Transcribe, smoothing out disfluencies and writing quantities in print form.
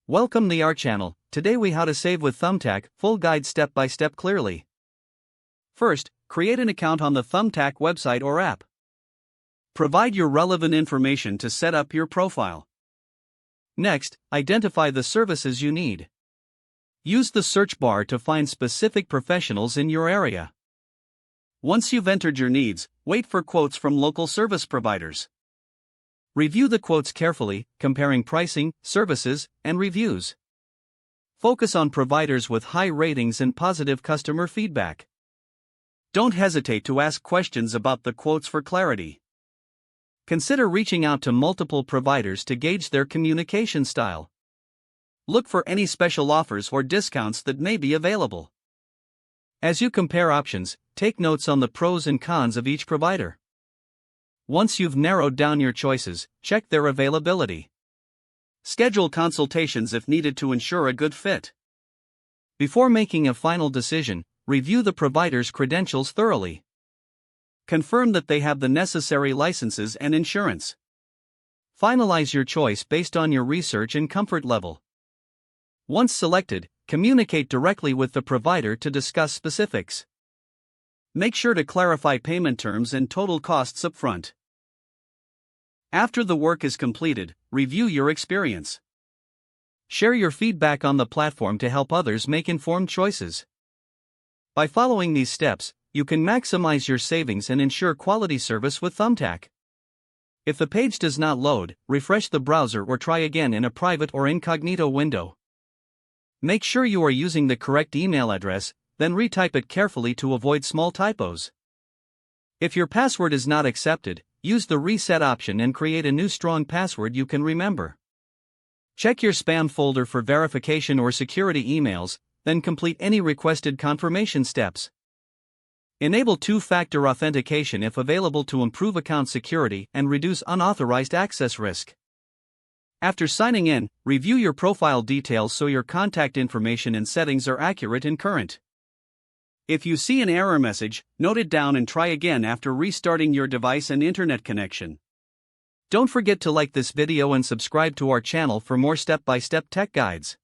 Welcome to our channel. Today we how to save with Thumbtack, full guide step by step clearly. First, create an account on the Thumbtack website or app. Provide your relevant information to set up your profile. Next, identify the services you need. Use the search bar to find specific professionals in your area. Once you've entered your needs, wait for quotes from local service providers. Review the quotes carefully, comparing pricing, services, and reviews. Focus on providers with high ratings and positive customer feedback. Don't hesitate to ask questions about the quotes for clarity. Consider reaching out to multiple providers to gauge their communication style. Look for any special offers or discounts that may be available. As you compare options, take notes on the pros and cons of each provider. Once you've narrowed down your choices, check their availability. Schedule consultations if needed to ensure a good fit. Before making a final decision, review the provider's credentials thoroughly. Confirm that they have the necessary licenses and insurance. Finalize your choice based on your research and comfort level. Once selected, communicate directly with the provider to discuss specifics. Make sure to clarify payment terms and total costs upfront. After the work is completed, review your experience. Share your feedback on the platform to help others make informed choices. By following these steps, you can maximize your savings and ensure quality service with Thumbtack. If the page does not load, refresh the browser or try again in a private or incognito window. Make sure you are using the correct email address, then retype it carefully to avoid small typos. If your password is not accepted, use the reset option and create a new strong password you can remember. Check your spam folder for verification or security emails, then complete any requested confirmation steps. Enable two-factor authentication if available to improve account security and reduce unauthorized access risk. After signing in, review your profile details so your contact information and settings are accurate and current. If you see an error message, note it down and try again after restarting your device and internet connection. Don't forget to like this video and subscribe to our channel for more step-by-step tech guides.